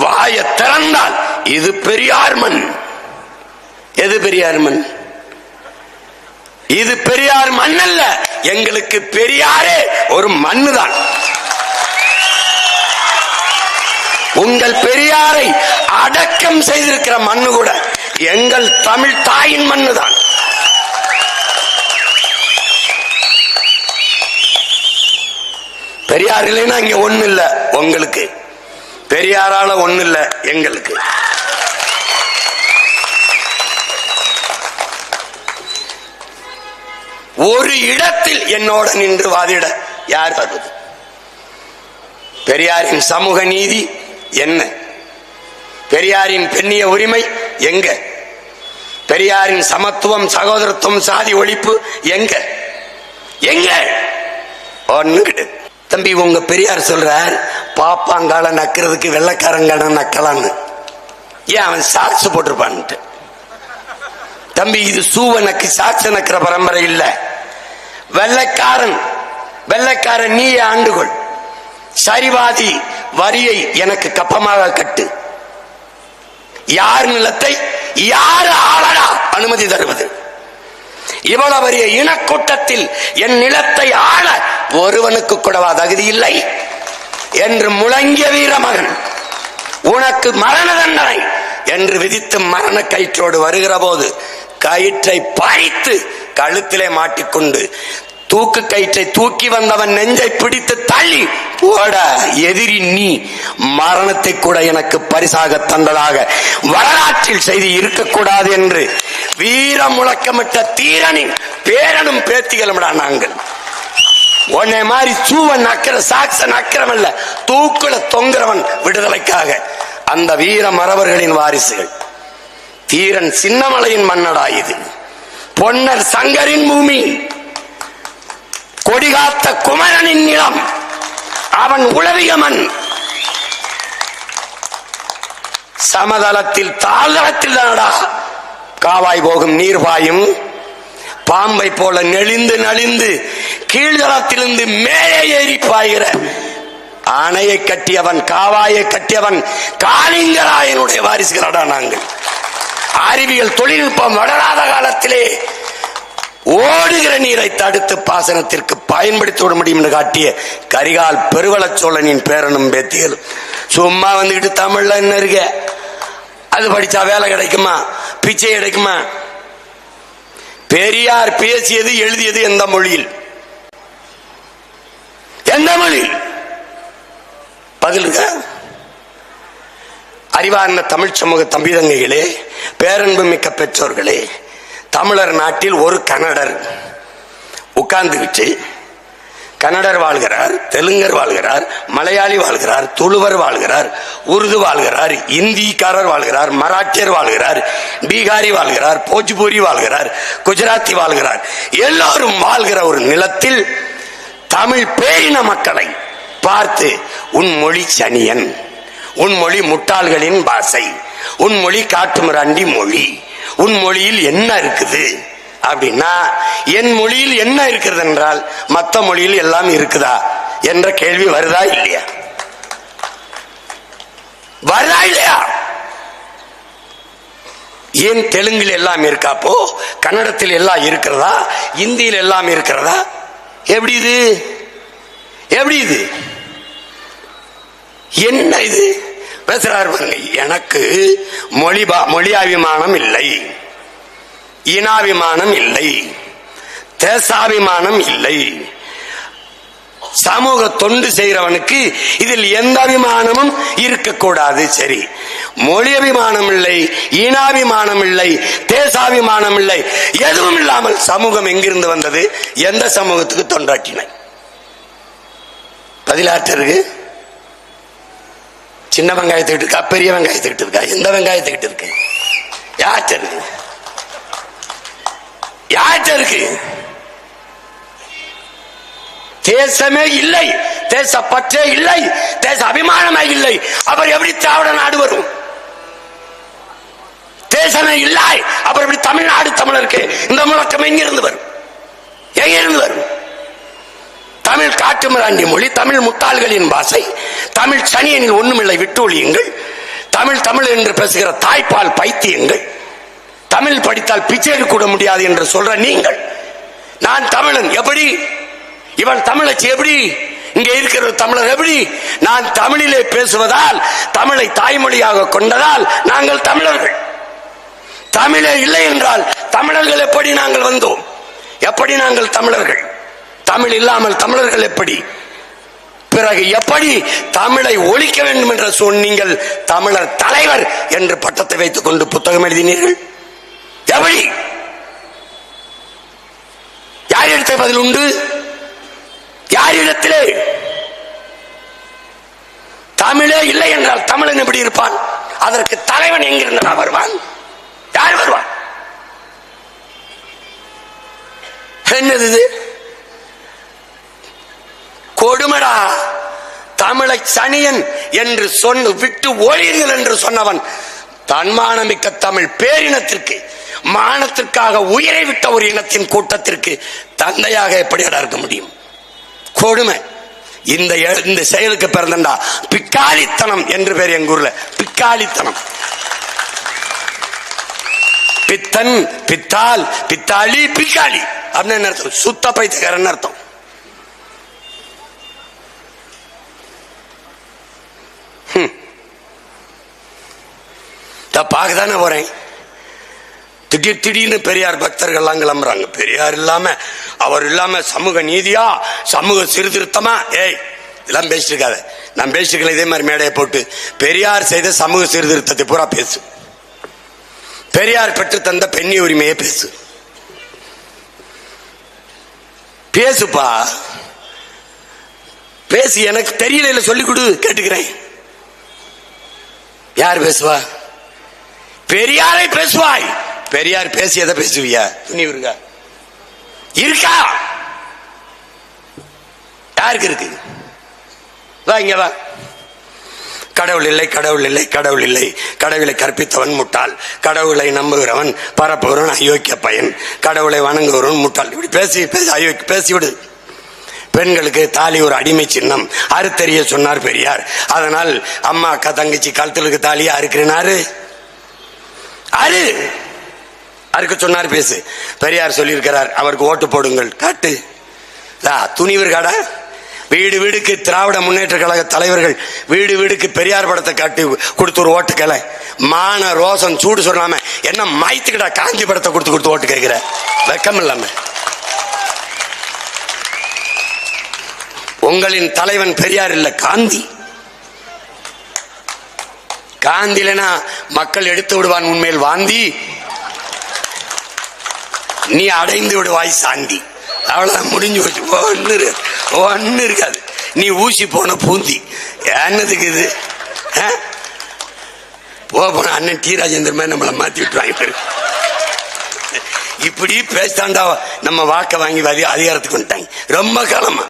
வாய திறந்தால் இது பெரியார் மண். எது பெரியார் மண்? இது பெரியார் மண் அல்ல. எங்களுக்கு பெரியாரே ஒரு மண்ணு தான். உங்கள் பெரியாரை அடக்கம் செய்திருக்கிற மண்ணு கூட எங்கள் தமிழ் தாயின் மண்ணு தான். பெரியார் இல்லைன்னா இங்க ஒண்ணு இல்ல. உங்களுக்கு பெரியாரால ஒண்ணு இல்ல, எங்களுக்கு. ஒரு இடத்தில் என்னோட நின்று வாதிட யார் வருவது? பெரியாரின் சமூக நீதி என்ன? பெரியாரின் பெண்ணிய உரிமை எங்க? பெரியாரின் சமத்துவம், சகோதரத்துவம், சாதி ஒழிப்பு எங்க? எங்க? ஒண்ணு கிடையாது. தம்பி, உங்க பெரியார் சொல்றார் பாப்பாங்கால நக்கிறதுக்கு வெள்ளைக்காரங்கால நக்கலான்னு. ஏன் அவன் சாட்சி போட்டிருப்பான்ட்டு. தம்பி, இது சூவனுக்கு சாட்சி நக்கிற பரம்பரை இல்ல. வெள்ளைக்காரன் வெள்ளைக்காரன் நீ ஆண்டுகொள், சரிவாதி வரியை எனக்கு கப்பமாக கட்டு. யார் நிலத்தை யார் ஆளடா அனுமதி தருவது? இவ்வளவு பெரிய இனக்கூட்டத்தில் என் நிலத்தை ஆள ஒருவனுக்கு கூடவா தகுதி இல்லை என்று முழங்கிய வீரமகன் உனக்கு மரண தண்டனை என்று விதித்து மரண கயிற்றோடு வருகிற போது கயிற்றை பறித்து கழுத்திலே மாட்டிக்கொண்டு தூக்கு கயிற்றை தூக்கி வந்தவன் நெஞ்சை பிடித்து தள்ளி போட, எதிரி நீ மரணத்தை கூட எனக்கு பரிசாக தந்ததாக வரலாற்றில் செய்தி இருக்கக்கூடாது என்று வீர முழக்கமிட்ட தீரனின் பேரனும் பேத்திகளும் நாங்கள். உன்னை மாதிரி சூவன் நக்கிற சாக்சன் அக்கிரமல்ல, தூக்குல தொங்குறவன் விடுதலைக்காக அந்த வீர மறவர்களின் வாரிசுகள். தீரன் சின்னமலையின் மன்னடா இது. பொன்னர் சங்கரின் பூமி, கொடிகாத்த குமரனின் நிலம், அவன் உளவிய மண். சமதளத்தில் தாழ்தளத்தில் தானடா காவாய் போகும் நீர் பாயும். பாம்பை போல நெளிந்து நலிந்து கீழ்தளத்திலிருந்து மேலே ஏறி பாய்கிற அணையை கட்டியவன், காவாயை கட்டியவன் காளிங்கராயனுடைய வாரிசுகளடா நாங்கள். அறிவியல் தொழில்நுட்பம் வளராத காலத்திலே ஓடுகிற நீரை தடுத்து பாசனத்திற்கு பயன்படுத்தி விட முடியும் என்று காட்டிய கரிகால் பெருவளச்சோழனின் பேரனும் பேத்தியல். சும்மா வந்துகிட்டு தமிழ்ல என்ன இருக்க, அது படிச்சா வேலை கிடைக்குமா, பிச்சை கிடைக்குமா? பெரியார் பேசியது எழுதியது எந்த மொழியில்? எந்த மொழியில்? பதில் இருக்க? அறிவார்ந்த தமிழ் சமூக தம்பிதங்கைகளே, பேரன்பு மிக்க பெற்றோர்களே, தமிழர் நாட்டில் ஒரு கன்னடர் உட்கார்ந்துகிட்டு கன்னடர் வாழ்கிறார், தெலுங்கர் வாழ்கிறார், மலையாளி வாழ்கிறார், துளுவர் வாழ்கிறார், உருது வாழ்கிறார், இந்திக்காரர் வாழ்கிறார், மராட்டியர் வாழ்கிறார், பீகாரி வாழ்கிறார், போஜ்பூரி வாழ்கிறார், குஜராத்தி வாழ்கிறார். எல்லாரும் வாழ்கிற ஒரு நிலத்தில் தமிழ் பேரின மக்களை பார்த்து உன் மொழி சனியன், உன் மொழி முட்டாள்களின் பாஷை, உன் மொழி காட்டுமிராண்டி மொழி, உன் மொழியில் என்ன இருக்குது அப்படின்னா, என் மொழியில் என்ன இருக்கிறது என்றால் மற்ற மொழியில் எல்லாம் இருக்குதா என்ற கேள்வி வருதா இல்லையா? வருதா இல்லையா? ஏன் தெலுங்கில் எல்லாம் இருக்காப்போ, கன்னடத்தில் எல்லாம் இருக்கிறதா, இந்தியில் எல்லாம் இருக்கிறதா? எப்படி இது? எப்படி இது? என்ன இது பேசுறாரு? எனக்கு மொழியாபிமானம் இல்லை, இனாபிமானம் இல்லை, தேசாபிமானம் இல்லை. சமூக தொண்டு செய்கிறவனுக்கு இதில் எந்த அபிமானமும் இருக்கக்கூடாது. சரி, மொழி அபிமானம் இல்லை, ஈனாபிமானம் இல்லை, தேசாபிமானம் இல்லை, எதுவும் இல்லாமல் சமூகம் எங்கிருந்து வந்தது? எந்த சமூகத்துக்கு தொண்டாற்றின? பதிலாற்றருக்கு சின்ன வெங்காயத்துக்கிட்டு இருக்கா, பெரிய வெங்காயத்துக்கிட்டு இருக்கா? எந்த வெங்காயத்துக்கிட்டு இருக்கு? யார்கிட்ட இருக்கு? யார்கிட்ட இருக்கு? தேசமே இல்லை, தேசப்பற்றே இல்லை, தேச அபிமானமே இல்லை. அவர் எப்படி திராவிட நாடு வரும்? தேசமே இல்லை, அப்புறம் எப்படி தமிழ்நாடு தமிழருக்கு இந்த முழக்கம் எங்கிருந்து வரும்? எங்கிருந்து வரும்? தமிழ் காட்டுமிராண்டி மொழி, தமிழ் முட்டாள்களின் பாஷை, தமிழ் சனியனில் ஒண்ணுமில்லை விட்டு ஒழியுங்கள். தமிழ் தமிழ் என்று பேசுகிற தாய்ப்பால் பைத்தியங்கள், தமிழ் படித்தால் பிச்சை கூட முடியாது என்று சொல்ற நீங்கள், நான் தமிழன் எப்படி, இவள் தமிழச்சி எப்படி, இங்க இருக்கிற தமிழர் எப்படி, நான் தமிழிலே பேசுவதால், தமிழை தாய்மொழியாக கொண்டதால் நாங்கள் தமிழர்கள். தமிழே இல்லை என்றால் தமிழர்கள் எப்படி நாங்கள் வந்தோம், எப்படி நாங்கள் தமிழர்கள், தமிழ் இல்லாமல் தமிழர்கள் எப்படி, பிறகு எப்படி தமிழை ஒழிக்க வேண்டும் என்று சொன்னீங்கள், தமிழர் தலைவர் என்று பட்டத்தை வைத்துக் கொண்டு புத்தகம் எழுதினீர்கள், எப்படி, யாரிடத்தை பதில் உண்டு, யாரிடத்திலே, தமிழே இல்லை என்றால் தமிழன் எப்படி இருப்பான், அதற்கு தலைவன் எங்கிருந்தா வருவான், யார் வருவான், என்னது இது கொடுமடா, தமிழை சனியன் என்று சொன்ன விட்டு ஒழியுங்கள் என்று சொன்னவன் தன்மானமிக்க தமிழ் பேரினத்திற்கு, மானத்திற்காக உயிரை விட்ட ஒரு இனத்தின் கூட்டத்திற்கு தந்தையாக எப்படி இருக்க முடியும், கொடுமை. இந்த செயலுக்கு பிறந்தா பிக்காளித்தனம் என்று பேர் எங்க ஊர்ல, பிக்காளித்தனம். பித்தன், பித்தால், பித்தாளி, பிக்காளி அப்படின்னு அர்த்தம், சுத்த பைத்தியக்காரன் அர்த்தம். பார்க்கதானே போறேன், திடீர்னு பெரியார் பக்தர்கள் எல்லாம் கிளம்புறாங்க. பெரியார் இல்லாம, அவர் இல்லாம சமூக நீதியா, சமூக சீர்திருத்தமா, ஏய் இதெல்லாம் பேசிட்டு இருக்காத. நான் பேசிட்டு இதே மாதிரி மேடையை போட்டு பெரியார் செய்த சமூக சீர்திருத்தத்தை பூரா பேசு, பெரியார் பெற்று தந்த பெண்ணி உரிமையை பேசு, பேசுப்பா பேசி, எனக்கு தெரியல சொல்லிக் கொடு கேட்டுக்கிறேன். யார் பேசுவா, பெரியாரை பேசுவாய், பெரியார் பேசியதை பேசுவியா, துணிவு இருக்கா, இருக்கா, யாருக்கு இருக்கு, வா இங்க வா. கடவுள் இல்லை, கடவுள் இல்லை, கடவுள் இல்லை, கடவுளை கற்பித்தவன் முட்டாள், கடவுளை நம்புகிறவன் பரப்புகிறவன் அயோக்கிய பையன், கடவுளை வணங்குகிறவன் முட்டாள், இப்படி பேசி பேசி அயோக்கிய பேசிவிடு. பெண்களுக்கு தாலி ஒரு அடிமை சின்னம், அறுத்தறிய சொன்னார் பெரியார். அதனால் அம்மா அக்கா தங்கச்சி கழுத்துக்கு தாலியா அறுக்கிறனாரு, அரு அறுக்க சொன்னார் பேசு. பெரியார் சொல்லியிருக்கிறார், அவருக்கு ஓட்டு போடுங்கள், காட்டு துணிவு காடா. வீடு வீடுக்கு திராவிட முன்னேற்ற கழக தலைவர்கள் வீடு வீடுக்கு பெரியார் படத்தை காட்டி கொடுத்து ஒரு ஓட்டுக்களை, மான ரோசம் சூடு சொல்லாம என்ன மாய்த்துக்கிட்டா காந்தி படத்தை கொடுத்து ஓட்டு கேட்கிற, வெக்கம் இல்லாம. உங்களின் தலைவன் பெரியார் இல்ல, காந்தி. காந்தி இல்லைனா மக்கள் எடுத்து விடுவான் உண்மையில் வாந்தி, நீ அடைந்து விடுவாய் சாந்தி, அவ்வளவுதான் முடிஞ்சு போச்சு. ஒன்னு இருக்காது, நீ ஊசி போன பூந்தி, என்னதுக்கு இது போன அண்ணன் டி ராஜேந்திர மாதிரி நம்மளை மாத்தி விட்டுருவாங்க. இப்படி பேசாண்டா நம்ம வாக்க வாங்கி அதிகாரத்துக்கு வந்துட்டாங்க ரொம்ப காலமா.